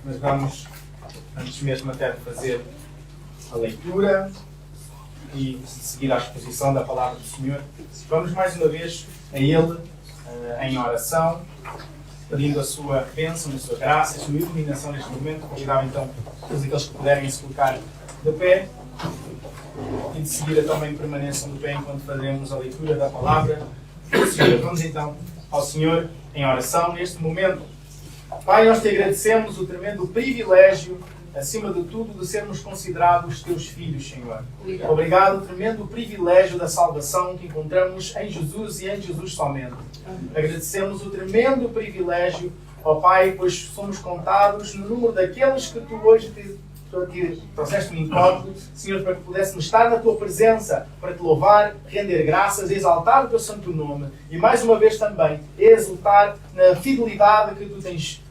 Mas vamos, antes mesmo até de fazer a leitura e de seguir à exposição da palavra do Senhor, vamos mais uma vez a Ele em oração, pedindo a sua bênção, a sua graça, a sua iluminação neste momento. Convidava então todos aqueles que puderem se colocar de pé e de seguir a também permanência de pé enquanto fazemos a leitura da palavra do Senhor. Vamos então ao Senhor em oração neste momento. Pai, nós te agradecemos o tremendo privilégio, acima de tudo, de sermos considerados teus filhos, Senhor. Obrigado, o tremendo privilégio da salvação que encontramos em Jesus e em Jesus somente. Agradecemos o tremendo privilégio, ó Pai, pois somos contados no número daqueles que tu hoje que trouxeste um encontro, Senhor, para que pudéssemos estar na tua presença, para te louvar, render graças, exaltar o teu santo nome e mais uma vez também exultar na fidelidade que tu tens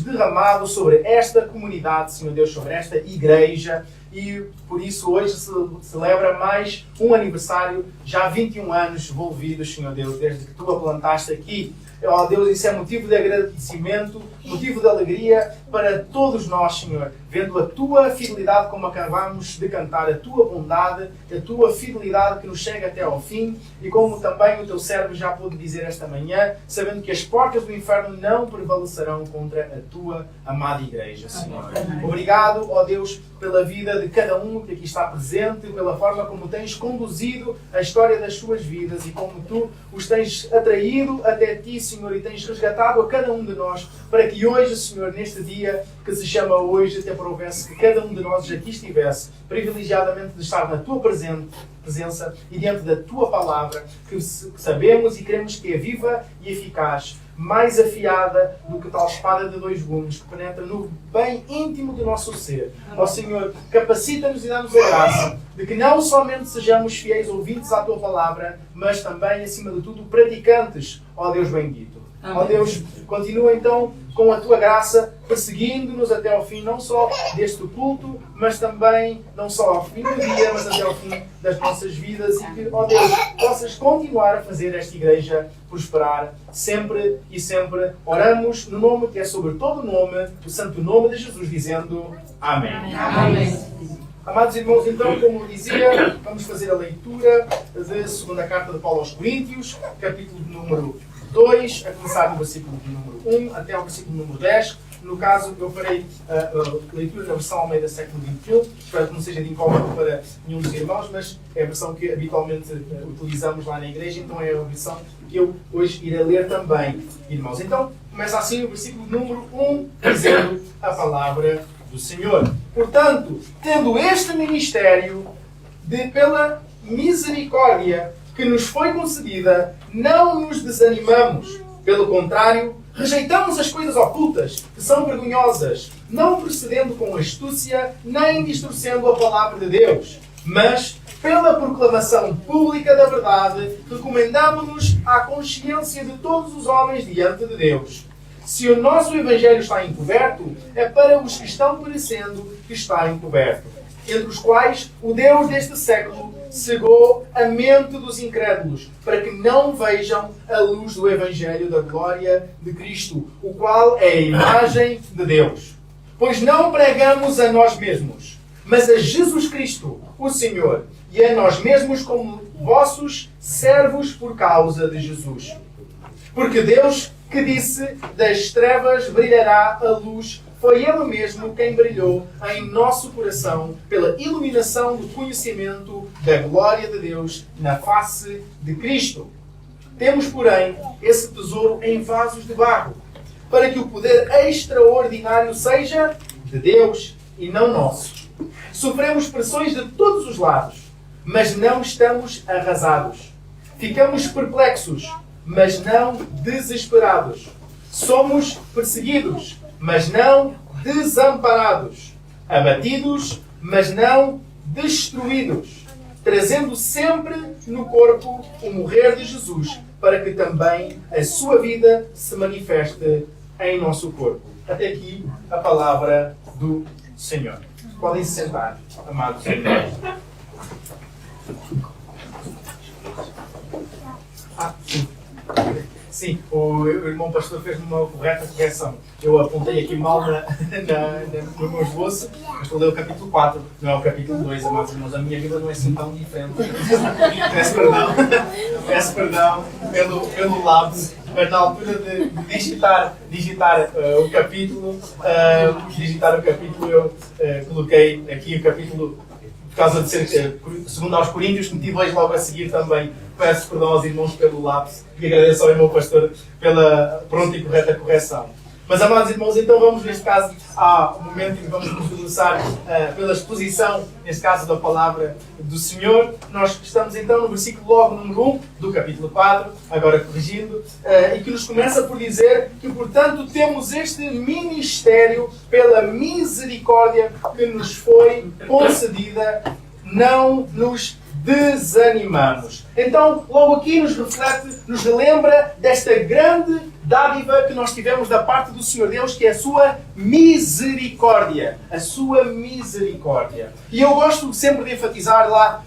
derramado sobre esta comunidade, Senhor Deus, sobre esta igreja. E por isso hoje se celebra mais um aniversário, já 21 anos envolvidos, Senhor Deus, desde que tu a plantaste aqui. Ó Deus, isso é motivo de agradecimento, motivo de alegria para todos nós, Senhor, vendo a tua fidelidade, como acabamos de cantar, a tua bondade, a tua fidelidade que nos chega até ao fim, e como também o teu servo já pôde dizer esta manhã, sabendo que as portas do inferno não prevalecerão contra a tua amada igreja, Senhor. Obrigado, ó Deus, pela vida de cada um que aqui está presente, pela forma como tens conduzido a história das suas vidas e como tu os tens atraído até ti, Senhor, e tens resgatado a cada um de nós, para que hoje, Senhor, neste dia que se chama hoje, até prouvesse que cada um de nós aqui estivesse privilegiadamente de estar na tua presença e diante da tua palavra, que sabemos e queremos que é viva e eficaz, mais afiada do que tal espada de dois gumes, que penetra no bem íntimo do nosso ser. Ó Senhor, capacita-nos e dá-nos a graça de que não somente sejamos fiéis ouvintes à tua palavra, mas também, acima de tudo, praticantes, ó Deus bendito. Ó Deus, continua então com a tua graça, perseguindo-nos até ao fim, não só deste culto, mas também, não só ao fim do dia, mas até ao fim das nossas vidas, e que, ó Deus, possas continuar a fazer esta igreja prosperar, sempre e sempre. Oramos no nome que é sobre todo o nome, o santo nome de Jesus, dizendo Amém. Amém. Amados irmãos, então, como dizia, vamos fazer a leitura da segunda carta de Paulo aos Coríntios, capítulo número 2, a começar no versículo número 1 até ao versículo número 10. No caso, eu farei a leitura na versão Almeida século XXI. Espero que não seja de incómodo para nenhum dos irmãos, mas é a versão que habitualmente utilizamos lá na igreja, então é a versão que eu hoje irei ler também, irmãos. Então, começa assim o versículo número 1, dizendo a palavra do Senhor. Portanto, tendo este ministério, pela misericórdia que nos foi concedida, não nos desanimamos. Pelo contrário, rejeitamos as coisas ocultas, que são vergonhosas, não procedendo com astúcia, nem distorcendo a palavra de Deus. Mas, pela proclamação pública da verdade, recomendamo-nos à consciência de todos os homens diante de Deus. Se o nosso Evangelho está encoberto, é para os que estão perecendo que está encoberto, entre os quais o Deus deste século cegou a mente dos incrédulos, para que não vejam a luz do Evangelho da glória de Cristo, o qual é a imagem de Deus. Pois não pregamos a nós mesmos, mas a Jesus Cristo, o Senhor, e a nós mesmos como vossos servos por causa de Jesus. Porque Deus, que disse, das trevas brilhará a luz, foi Ele mesmo quem brilhou em nosso coração pela iluminação do conhecimento da glória de Deus na face de Cristo. Temos, porém, esse tesouro em vasos de barro, para que o poder extraordinário seja de Deus e não nosso. Sofremos pressões de todos os lados, mas não estamos arrasados. Ficamos perplexos, mas não desesperados. Somos perseguidos, mas não desamparados. Abatidos, mas não destruídos. Trazendo sempre no corpo o morrer de Jesus, para que também a sua vida se manifeste em nosso corpo. Até aqui a palavra do Senhor. Podem se sentar, amados irmãos. Sim, o irmão pastor fez-me uma correta correção. Eu apontei aqui mal no meu esboço, mas estou a ler o capítulo 4, não é o capítulo 2, amados irmãos. A minha vida não é assim tão diferente. Peço perdão pelo lapso, mas na altura de digitar o capítulo, eu coloquei aqui o capítulo, por causa de ser segundo aos Coríntios, meti 2 logo a seguir também. Peço perdão aos irmãos pelo lapso e agradeço ao irmão pastor pela pronta e correta correção. Mas, amados irmãos, então vamos, neste caso, ao momento em que vamos nos debruçar pela exposição, neste caso, da palavra do Senhor. Nós estamos, então, no versículo logo número 1 do capítulo 4, agora corrigindo, e que nos começa por dizer que, portanto, temos este ministério pela misericórdia que nos foi concedida, não nos desanimamos. Então, logo aqui nos reflete, nos relembra desta grande dádiva que nós tivemos da parte do Senhor Deus, que é a sua misericórdia. A sua misericórdia. E eu gosto sempre de enfatizar lá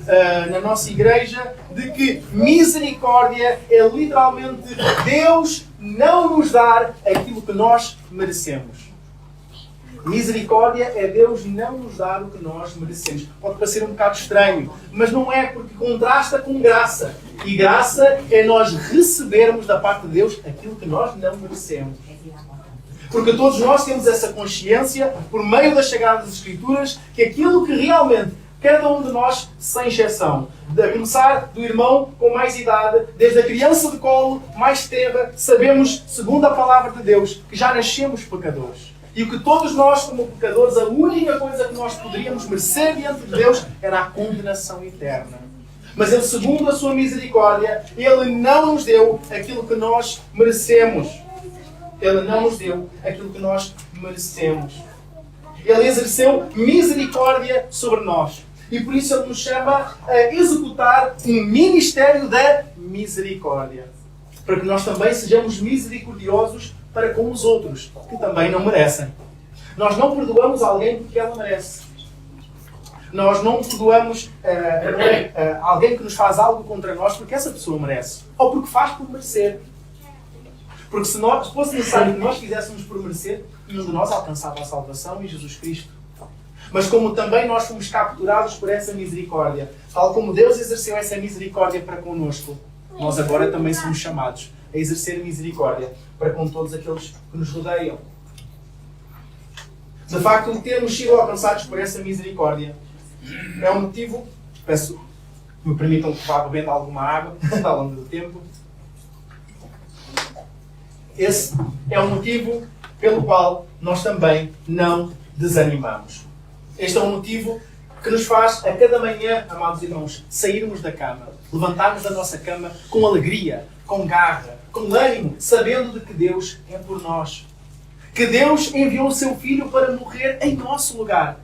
na nossa igreja de que misericórdia é literalmente Deus não nos dar aquilo que nós merecemos. Misericórdia é Deus não nos dar o que nós merecemos. Pode parecer um bocado estranho, mas não é, porque contrasta com graça. E graça é nós recebermos da parte de Deus aquilo que nós não merecemos. Porque todos nós temos essa consciência, por meio das Sagradas Escrituras, que aquilo que realmente cada um de nós, sem exceção, a começar do irmão com mais idade, desde a criança de colo, mais terra, sabemos, segundo a palavra de Deus, que já nascemos pecadores. E o que todos nós, como pecadores, a única coisa que nós poderíamos merecer diante de Deus era a condenação eterna. Mas Ele, segundo a sua misericórdia, Ele não nos deu aquilo que nós merecemos. Ele não nos deu aquilo que nós merecemos. Ele exerceu misericórdia sobre nós. E por isso Ele nos chama a executar um ministério da misericórdia. Para que nós também sejamos misericordiosos para com os outros, que também não merecem. Nós não perdoamos alguém porque ela merece. Nós não perdoamos alguém que nos faz algo contra nós porque essa pessoa merece. Ou porque faz por merecer. Porque se fosse necessário que nós fizéssemos por merecer, nenhum de nós alcançava a salvação em Jesus Cristo. Mas como também nós fomos capturados por essa misericórdia, tal como Deus exerceu essa misericórdia para connosco, nós agora também somos chamados a exercer misericórdia para com todos aqueles que nos rodeiam. De facto, o termos sido alcançados por essa misericórdia é um motivo, peço que me permitam que vá bebendo alguma água ao longo do tempo. Esse é o motivo pelo qual nós também não desanimamos. Este é um motivo que nos faz, a cada manhã, amados irmãos, sairmos da cama, levantarmos da nossa cama com alegria, com garra, com ânimo, sabendo de que Deus é por nós. Que Deus enviou o seu Filho para morrer em nosso lugar.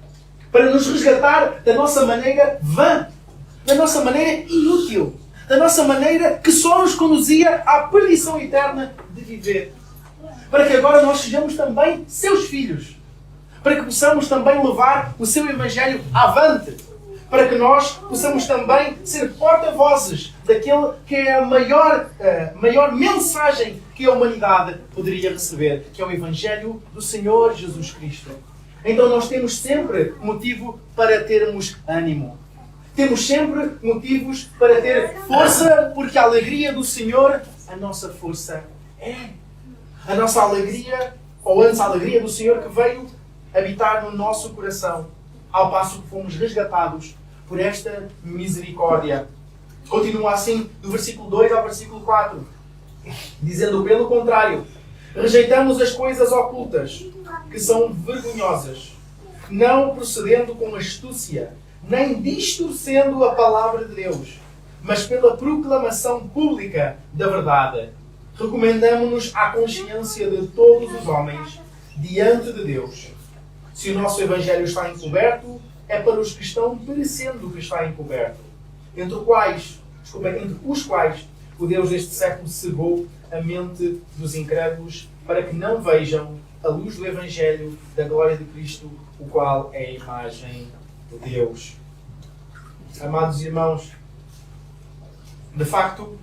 Para nos resgatar da nossa maneira vã, da nossa maneira inútil, da nossa maneira que só nos conduzia à perdição eterna de viver. Para que agora nós sejamos também seus filhos. Para que possamos também levar o seu Evangelho avante. Para que nós possamos também ser porta-vozes daquele que é a maior mensagem que a humanidade poderia receber, que é o Evangelho do Senhor Jesus Cristo. Então nós temos sempre motivo para termos ânimo. Temos sempre motivos para ter força, porque a alegria do Senhor, a nossa força é. A nossa alegria, ou antes a alegria do Senhor que veio habitar no nosso coração, ao passo que fomos resgatados por esta misericórdia. Continua assim do versículo 2 ao versículo 4, dizendo pelo contrário, rejeitamos as coisas ocultas, que são vergonhosas, não procedendo com astúcia, nem distorcendo a palavra de Deus, mas pela proclamação pública da verdade. Recomendamo-nos à consciência de todos os homens diante de Deus. Se o nosso Evangelho está encoberto, é para os que estão perecendo que está encoberto, entre os quais o Deus deste século cegou a mente dos incrédulos, para que não vejam a luz do Evangelho da glória de Cristo, o qual é a imagem de Deus. Amados irmãos, de facto,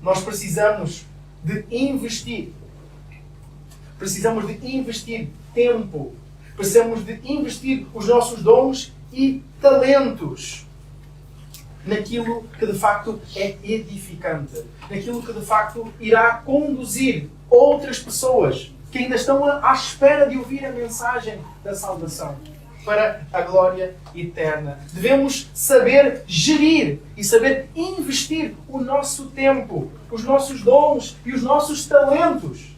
nós precisamos de investir. Precisamos de investir tempo. Precisamos de investir os nossos dons e talentos naquilo que de facto é edificante. Naquilo que de facto irá conduzir outras pessoas que ainda estão à espera de ouvir a mensagem da salvação para a glória eterna. Devemos saber gerir e saber investir o nosso tempo, os nossos dons e os nossos talentos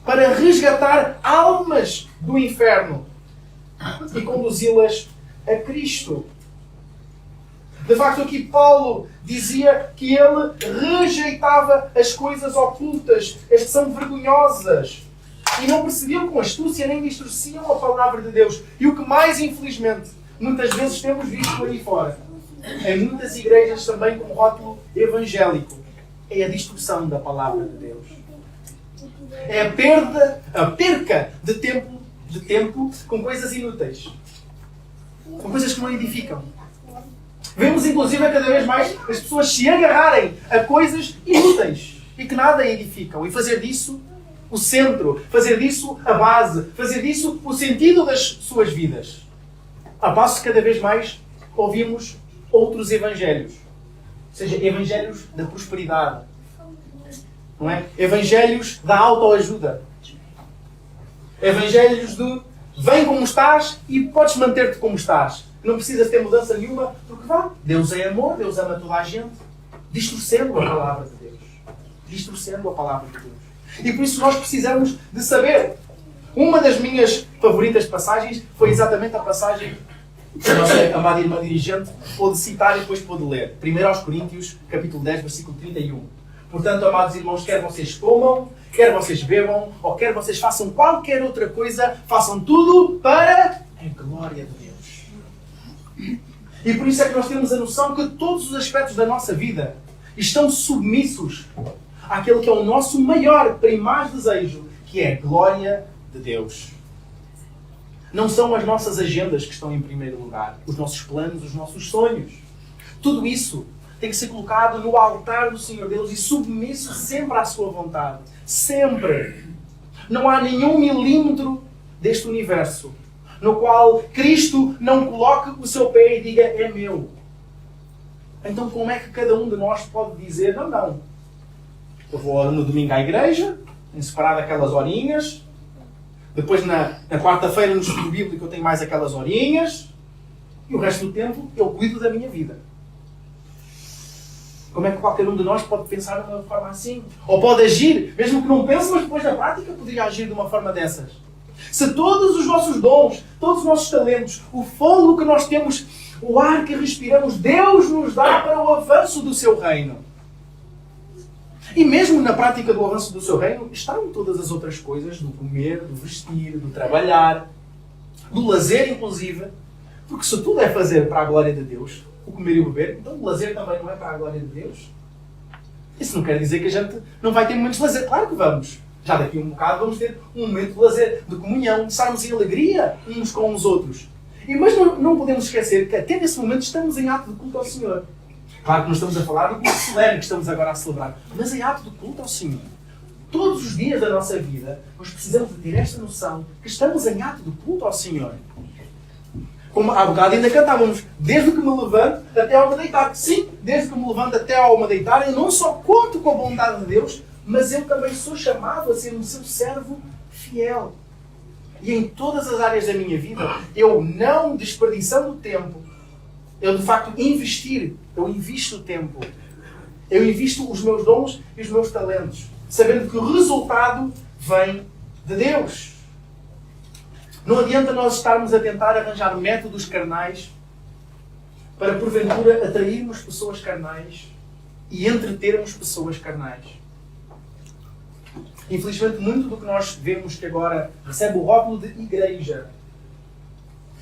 para resgatar almas do inferno e conduzi-las a Cristo. De facto, aqui Paulo dizia que ele rejeitava as coisas ocultas, as que são vergonhosas, e não percebiam com astúcia nem distorciam a palavra de Deus. E o que mais, infelizmente, muitas vezes temos visto aí fora, em muitas igrejas também com rótulo evangélico, é a distorção da palavra de Deus. É a perca de tempo com coisas inúteis, com coisas que não edificam. Vemos, inclusive, cada vez mais as pessoas se agarrarem a coisas inúteis e que nada edificam. E fazer disso o centro, fazer disso a base, fazer disso o sentido das suas vidas. A passo que cada vez mais ouvimos outros evangelhos. Ou seja, evangelhos da prosperidade. Não é? Evangelhos da autoajuda. Evangelhos de vem como estás e podes manter-te como estás. Não precisas ter mudança nenhuma, porque vá. Deus é amor, Deus ama toda a gente. Distorcendo a palavra de Deus. Distorcendo a palavra de Deus. E por isso nós precisamos de saber. Uma das minhas favoritas passagens foi exatamente a passagem que a nossa amada irmã dirigente pôde citar e depois pôde ler. 1 Coríntios, capítulo 10, versículo 31. Portanto, amados irmãos, quer vocês comam, quer vocês bebam, ou quer vocês façam qualquer outra coisa, façam tudo para a glória de Deus. E por isso é que nós temos a noção que todos os aspectos da nossa vida estão submissos àquele que é o nosso maior, primaz desejo, que é a glória de Deus. Não são as nossas agendas que estão em primeiro lugar, os nossos planos, os nossos sonhos. Tudo isso tem que ser colocado no altar do Senhor Deus e submisso sempre à sua vontade. Sempre. Não há nenhum milímetro deste universo no qual Cristo não coloque o seu pé e diga, é meu. Então como é que cada um de nós pode dizer, não, eu vou no domingo à igreja, em separado aquelas horinhas, depois na quarta-feira no estudo bíblico eu tenho mais aquelas horinhas, e o resto do tempo eu cuido da minha vida. Como é que qualquer um de nós pode pensar de uma forma assim? Ou pode agir, mesmo que não pense, mas depois na prática poderia agir de uma forma dessas. Se todos os nossos dons, todos os nossos talentos, o fôlego que nós temos, o ar que respiramos, Deus nos dá para o avanço do seu reino. E mesmo na prática do avanço do seu reino, estão todas as outras coisas, do comer, do vestir, do trabalhar, do lazer inclusive. Porque se tudo é fazer para a glória de Deus, o comer e o beber, então o lazer também não é para a glória de Deus. Isso não quer dizer que a gente não vai ter momentos de lazer. Claro que vamos. Já daqui a um bocado vamos ter um momento de lazer, de comunhão, de estarmos em alegria uns com os outros. Mas não podemos esquecer que até nesse momento estamos em ato de culto ao Senhor. Claro que não estamos a falar do culto solene que estamos agora a celebrar, mas em ato de culto ao Senhor. Todos os dias da nossa vida, nós precisamos de ter esta noção que estamos em ato de culto ao Senhor. Como há bocado ainda cantávamos, desde que me levanto até ao me deitar. Sim, desde que me levanto até ao me deitar, eu não só conto com a bondade de Deus, mas eu também sou chamado a ser um seu servo fiel. E em todas as áreas da minha vida, eu não desperdiçando tempo, eu de facto eu invisto tempo. Eu invisto os meus dons e os meus talentos, sabendo que o resultado vem de Deus. Não adianta nós estarmos a tentar arranjar métodos carnais para, porventura, atrairmos pessoas carnais e entretermos pessoas carnais. Infelizmente, muito do que nós vemos que agora recebe o rótulo de igreja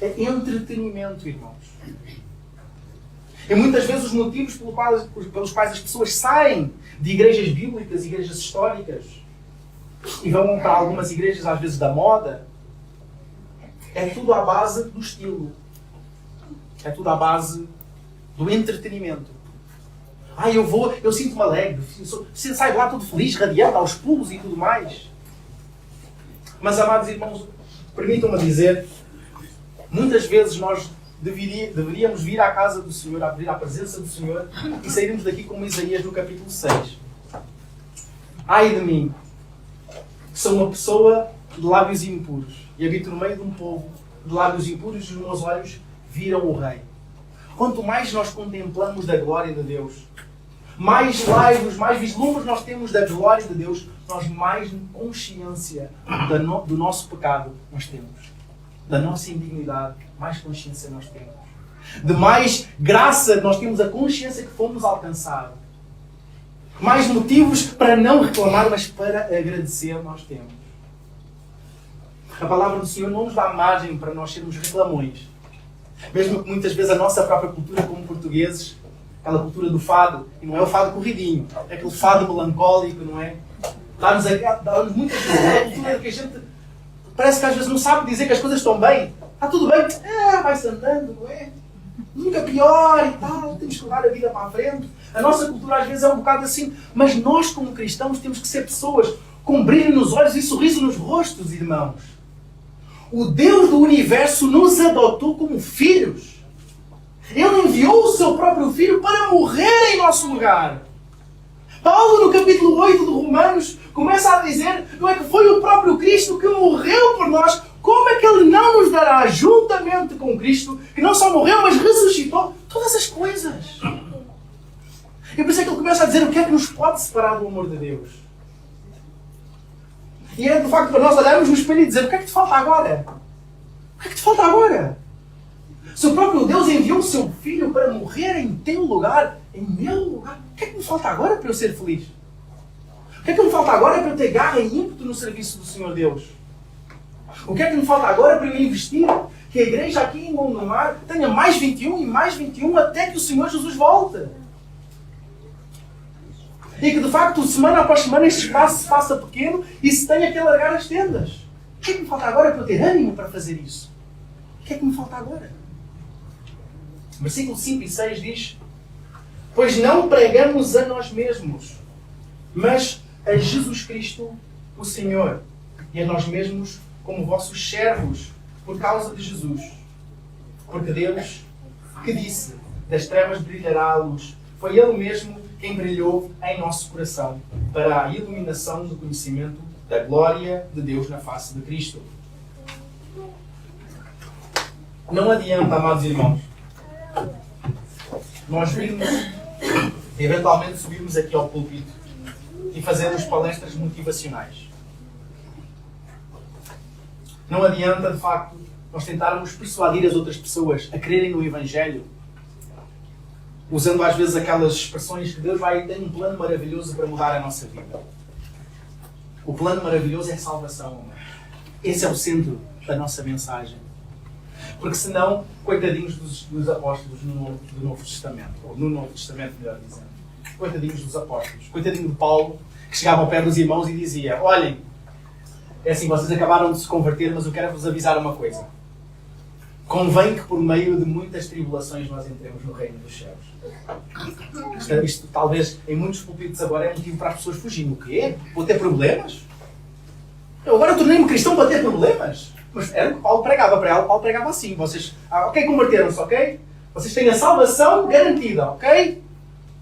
é entretenimento, irmãos. E muitas vezes os motivos pelos quais as pessoas saem de igrejas bíblicas, igrejas históricas, e vão para algumas igrejas, às vezes, da moda, é tudo à base do estilo. É tudo à base do entretenimento. Eu sinto-me alegre. Você sai de lá todo feliz, radiante, aos pulos e tudo mais. Mas, amados irmãos, permitam-me dizer, muitas vezes nós deveríamos vir à casa do Senhor, abrir à presença do Senhor e sairmos daqui como Isaías no capítulo 6. Ai de mim, que sou uma pessoa de lábios impuros e habito no meio de um povo de lábios impuros e os meus olhos viram o Rei. Quanto mais nós contemplamos da glória de Deus, mais laivos, mais vislumbres nós temos da glória de Deus, nós mais consciência do nosso pecado nós temos. Da nossa indignidade, mais consciência nós temos. De mais graça nós temos a consciência que fomos alcançados. Mais motivos para não reclamar, mas para agradecer nós temos. A palavra do Senhor não nos dá margem para nós sermos reclamões. Mesmo que muitas vezes a nossa própria cultura como portugueses, aquela cultura do fado, e não é o fado corridinho, é aquele fado melancólico, não é? Dá-nos muitas vezes uma cultura que a gente parece que às vezes não sabe dizer que as coisas estão bem. Está tudo bem, vai-se andando, não é? Nunca pior e tal, temos que levar a vida para a frente. A nossa cultura às vezes é um bocado assim, mas nós como cristãos temos que ser pessoas com brilho nos olhos e sorriso nos rostos, irmãos. O Deus do universo nos adotou como filhos. Ele enviou o seu próprio Filho para morrer em nosso lugar. Paulo, no capítulo 8 de Romanos, começa a dizer, não é que foi o próprio Cristo que morreu por nós, como é que Ele não nos dará, juntamente com Cristo, que não só morreu, mas ressuscitou, todas as coisas? E por isso é que ele começa a dizer o que é que nos pode separar do amor de Deus. E é de facto para nós olharmos no espelho e dizer, o que é que te falta agora? O que é que te falta agora? Se o próprio Deus enviou o seu Filho para morrer em teu lugar, em meu lugar, o que é que me falta agora para eu ser feliz? O que é que me falta agora para eu ter garra e ímpeto no serviço do Senhor Deus? O que é que me falta agora para eu investir que a igreja aqui em Gondomar tenha mais 21 e mais 21 até que o Senhor Jesus volte? E que de facto, semana após semana, este espaço se faça pequeno e se tenha que alargar as tendas. O que é que me falta agora para eu ter ânimo para fazer isso? O que é que me falta agora? Versículo 5 e 6 diz: pois não pregamos a nós mesmos, mas a Jesus Cristo, o Senhor, e a nós mesmos como vossos servos, por causa de Jesus. Porque Deus, que disse, das trevas brilhará a luz, foi Ele mesmo quem brilhou em nosso coração, para a iluminação do conhecimento da glória de Deus na face de Cristo. Não adianta, amados irmãos, nós virmos, eventualmente subirmos aqui ao púlpito e fazermos palestras motivacionais. Não adianta, de facto, nós tentarmos persuadir as outras pessoas a crerem no Evangelho, usando às vezes aquelas expressões que Deus vai ter um plano maravilhoso para mudar a nossa vida. O plano maravilhoso é a salvação. Esse é o centro da nossa mensagem. Porque senão, coitadinhos dos apóstolos do Novo Testamento, ou no Novo Testamento, melhor dizendo. Coitadinhos dos apóstolos. Coitadinho de Paulo, que chegava ao pé dos irmãos e dizia: olhem, é assim, vocês acabaram de se converter, mas eu quero vos avisar uma coisa. Convém que por meio de muitas tribulações nós entremos no reino dos céus. Isto talvez em muitos púlpitos agora é motivo para as pessoas fugirem. O quê? Vou ter problemas? Eu agora tornei-me cristão para ter problemas? Mas era o que Paulo pregava para ela. Paulo pregava assim. Vocês, ok, converteram-se, ok? Vocês têm a salvação garantida, ok?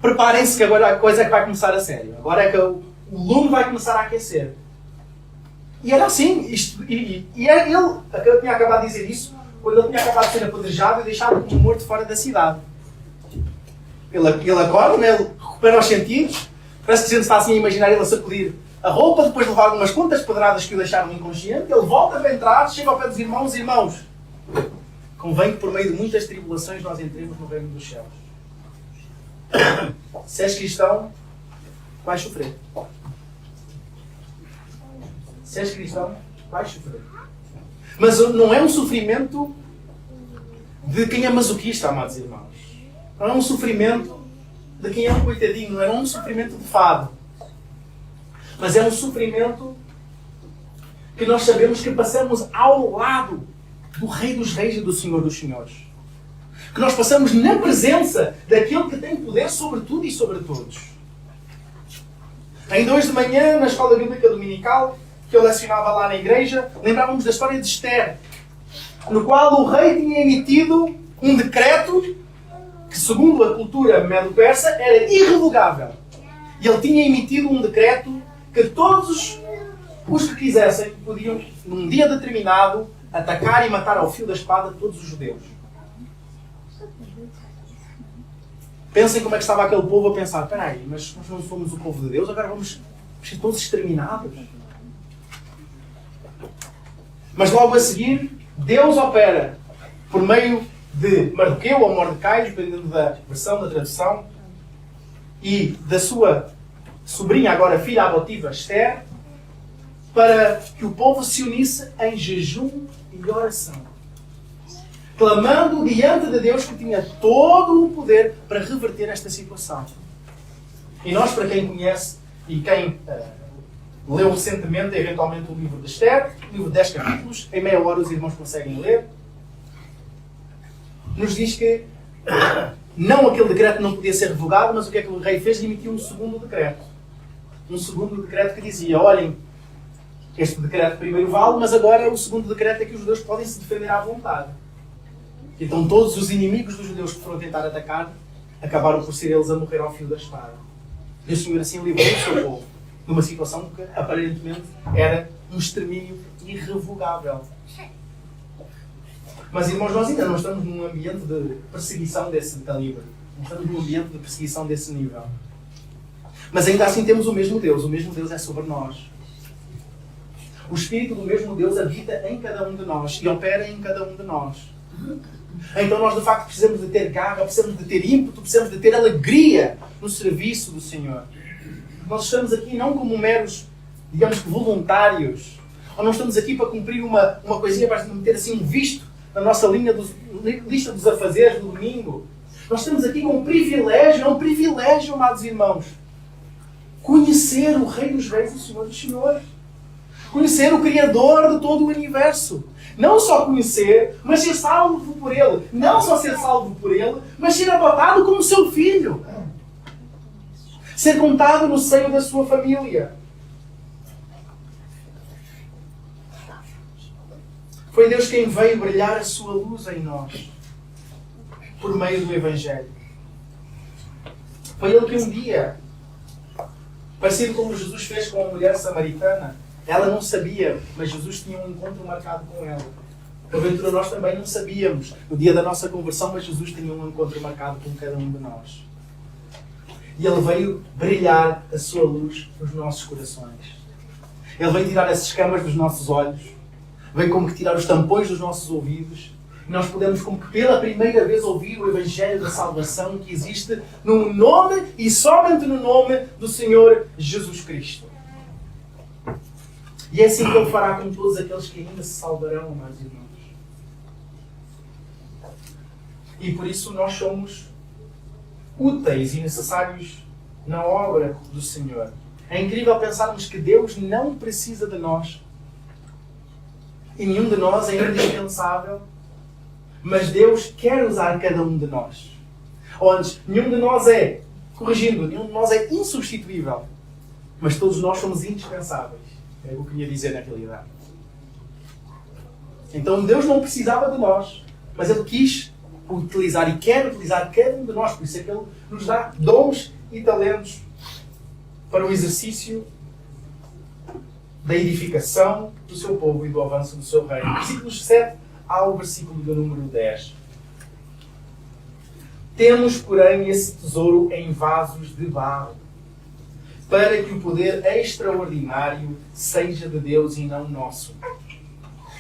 Preparem-se que agora a coisa é que vai começar a sério. Agora é que o lume vai começar a aquecer. E era assim. Ele tinha acabado de dizer isso quando ele tinha acabado de ser apedrejado e deixado como morto fora da cidade. Ele acorda, né? Ele recupera os sentidos. Parece que a gente está assim a imaginar ele a sacudir a roupa, depois de levar umas quantas pedradas que o deixaram inconsciente. Ele volta para entrar, chega ao pé dos irmãos. Irmãos, convém que por meio de muitas tribulações nós entremos no reino dos céus. Se és cristão, vais sofrer. Se és cristão, vais sofrer. Mas não é um sofrimento de quem é masoquista, amados irmãos. Não é um sofrimento de quem é um coitadinho. Não é um sofrimento de fado. Mas é um sofrimento que nós sabemos que passamos ao lado do Rei dos Reis e do Senhor dos Senhores. Que nós passamos na presença daquele que tem poder sobre tudo e sobre todos. Ainda hoje de manhã, na escola bíblica dominical, que eu lecionava lá na igreja, lembrávamos da história de Esther, no qual o rei tinha emitido um decreto que, segundo a cultura medo-persa, era irrevogável. E ele tinha emitido um decreto que todos os que quisessem podiam, num dia determinado, atacar e matar ao fio da espada todos os judeus. Pensem como é que estava aquele povo a pensar: espera aí, mas nós não fomos o povo de Deus, agora vamos ser todos exterminados. Mas logo a seguir, Deus opera por meio de Mardoqueu ou Mordecai, dependendo da versão, da tradução, e da sua sobrinha, agora filha adotiva, Esther, para que o povo se unisse em jejum e oração, clamando diante de Deus, que tinha todo o poder para reverter esta situação. E nós, para quem conhece e quem leu recentemente, eventualmente, o livro de Esther, o livro de 10 capítulos, em meia hora os irmãos conseguem ler, nos diz que não, aquele decreto não podia ser revogado, mas o que é que o rei fez? Emitiu um segundo decreto. Um segundo decreto que dizia: olhem, este decreto primeiro vale, mas agora o segundo decreto é que os judeus podem se defender à vontade. Então todos os inimigos dos judeus que foram tentar atacar acabaram por ser eles a morrer ao fio da espada. E o Senhor assim livrou o seu povo de uma situação que aparentemente era um extermínio irrevogável. Mas, irmãos, nós ainda não estamos num ambiente de perseguição desse calibre. Não estamos num ambiente de perseguição desse nível. Mas ainda assim temos o mesmo Deus. O mesmo Deus é sobre nós. O Espírito do mesmo Deus habita em cada um de nós e opera em cada um de nós. Então nós, de facto, precisamos de ter garra, precisamos de ter ímpeto, precisamos de ter alegria no serviço do Senhor. Nós estamos aqui não como meros, digamos que, voluntários. Ou não estamos aqui para cumprir uma coisinha, para meter assim um visto na nossa lista dos afazeres do domingo. Nós estamos aqui com um privilégio, é um privilégio, amados irmãos. Conhecer o Rei dos Reis e o Senhor dos Senhores. Conhecer o Criador de todo o universo. Não só conhecer, mas ser salvo por Ele. Não só ser salvo por Ele, mas ser adotado como seu filho. Ser contado no seio da sua família. Foi Deus quem veio brilhar a sua luz em nós, por meio do Evangelho. Foi Ele que um dia, parecido como Jesus fez com a mulher samaritana, ela não sabia, mas Jesus tinha um encontro marcado com ela. Porventura nós também não sabíamos, no dia da nossa conversão, mas Jesus tinha um encontro marcado com cada um de nós. E Ele veio brilhar a sua luz nos nossos corações. Ele veio tirar as escamas dos nossos olhos. Veio como que tirar os tampões dos nossos ouvidos. E nós podemos como que pela primeira vez ouvir o Evangelho da salvação que existe no nome e somente no nome do Senhor Jesus Cristo. E é assim que Ele fará com todos aqueles que ainda se salvarão, amados irmãos. E por isso nós somos úteis e necessários na obra do Senhor. É incrível pensarmos que Deus não precisa de nós. E nenhum de nós é indispensável. Mas Deus quer usar cada um de nós. Ou antes, nenhum de nós é, corrigindo, nenhum de nós é insubstituível. Mas todos nós somos indispensáveis. É o que eu queria dizer na realidade. Então Deus não precisava de nós. Mas Ele quis utilizar e quer utilizar cada um de nós. Por isso é que Ele nos dá dons e talentos para o exercício da edificação do seu povo e do avanço do seu reino. Versículos 7 ao versículo do número 10. Temos, porém, esse tesouro em vasos de barro, para que o poder extraordinário seja de Deus e não nosso.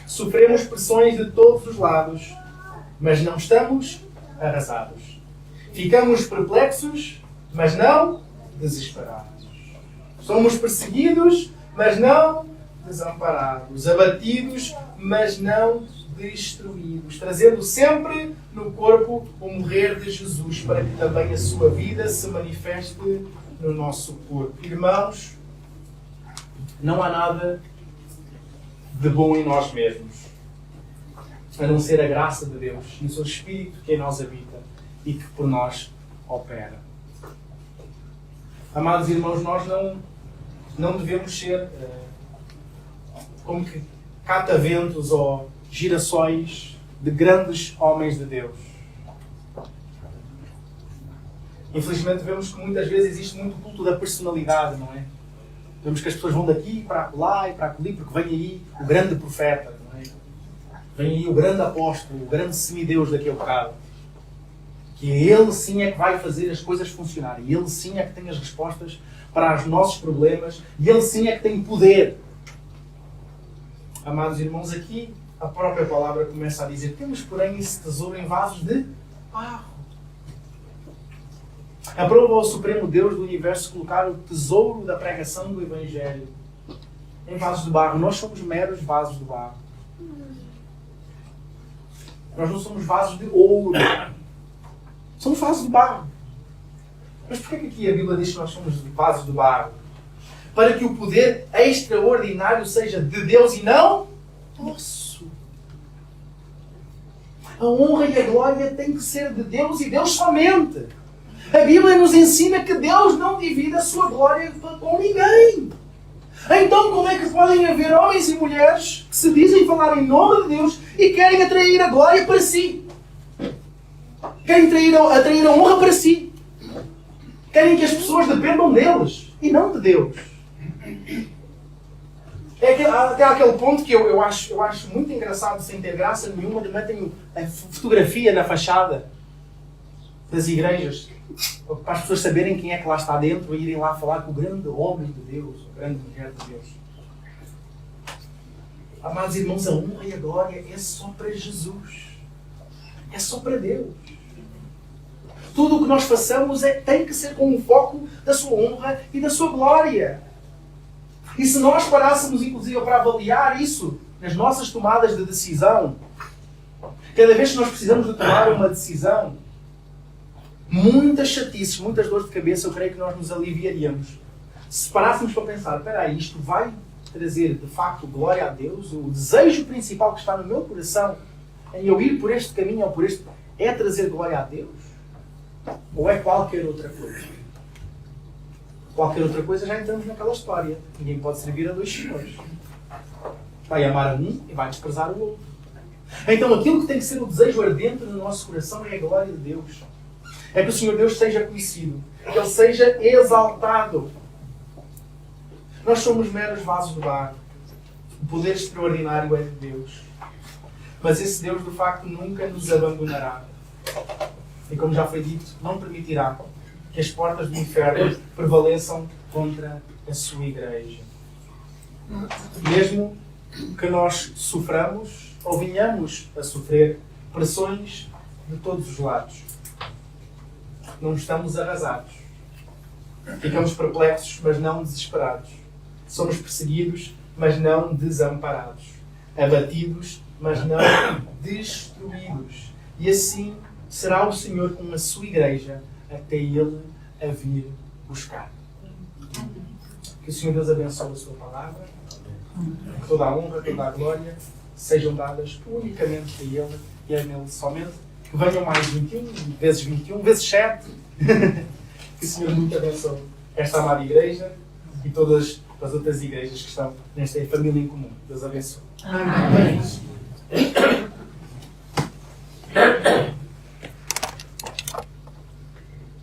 Sofremos pressões de todos os lados, mas não estamos arrasados. Ficamos perplexos, mas não desesperados. Somos perseguidos, mas não desamparados. Abatidos, mas não destruídos. Trazendo sempre no corpo o morrer de Jesus, para que também a sua vida se manifeste no nosso corpo. Irmãos, não há nada de bom em nós mesmos. a não ser a graça de Deus e o seu Espírito que em nós habita e que por nós opera. Amados irmãos, nós não devemos ser como que cataventos ou girassóis de grandes homens de Deus. Infelizmente vemos que muitas vezes existe muito culto da personalidade, não é? Vemos que as pessoas vão daqui para lá e para ali, porque vem aí o grande profeta, não é? Vem aí o grande apóstolo, o grande semideus daqui a bocado. Que ele sim é que vai fazer as coisas funcionarem. Ele sim é que tem as respostas para os nossos problemas. E ele sim é que tem poder. Amados irmãos, aqui a própria palavra começa a dizer: temos, porém, esse tesouro em vasos de barro. Aprova o Supremo Deus do Universo colocar o tesouro da pregação do Evangelho em vasos de barro. Nós somos meros vasos de barro. Nós não somos vasos de ouro. Somos vasos de barro. Mas porquê que aqui a Bíblia diz que nós somos vasos de barro? Para que o poder extraordinário seja de Deus e não nosso. A honra e a glória têm que ser de Deus e Deus somente. A Bíblia nos ensina que Deus não divide a sua glória com ninguém. Então como é que podem haver homens e mulheres que se dizem falar em nome de Deus e querem atrair a glória para si? Querem atrair a honra para si. Querem que as pessoas dependam deles e não de Deus. Até aquele ponto que eu acho muito engraçado, sem ter graça nenhuma, de meterem a fotografia na fachada das igrejas para as pessoas saberem quem é que lá está dentro e irem lá falar com o grande homem de Deus, a grande mulher de Deus. Amados irmãos, a honra e a glória é só para Jesus. É só para Deus. Tudo o que nós façamos tem que ser com o foco da sua honra e da sua glória. E se nós parássemos, inclusive, para avaliar isso nas nossas tomadas de decisão, cada vez que nós precisamos de tomar uma decisão, muitas chatices, muitas dores de cabeça, eu creio que nós nos aliviaríamos. Se parássemos para pensar: espera aí, isto vai trazer de facto glória a Deus? O desejo principal que está no meu coração em eu ir por este caminho ou por este é trazer glória a Deus? Ou é qualquer outra coisa? Qualquer outra coisa, já entramos naquela história. Ninguém pode servir a dois senhores. Vai amar a um e vai desprezar o outro. Então aquilo que tem que ser o desejo ardente no nosso coração é a glória de Deus. É que o Senhor Deus seja conhecido. Que Ele seja exaltado. Nós somos meros vasos de barro. O poder extraordinário é de Deus. Mas esse Deus, de facto, nunca nos abandonará. E como já foi dito, não permitirá que as portas do inferno prevaleçam contra a sua igreja. Mesmo que nós soframos ou venhamos a sofrer pressões de todos os lados, não estamos arrasados. Ficamos perplexos, mas não desesperados. Somos perseguidos, mas não desamparados. Abatidos, mas não destruídos. E assim será o Senhor com a sua igreja até Ele a vir buscar. Que o Senhor Deus abençoe a sua palavra. Que toda a honra, toda a glória sejam dadas unicamente a Ele e a Ele somente. Que venham mais 21, vezes 21, vezes 7. Que o Senhor muito abençoe esta amada igreja e todas as outras igrejas que estão nesta família em comum. Deus abençoe. Amém.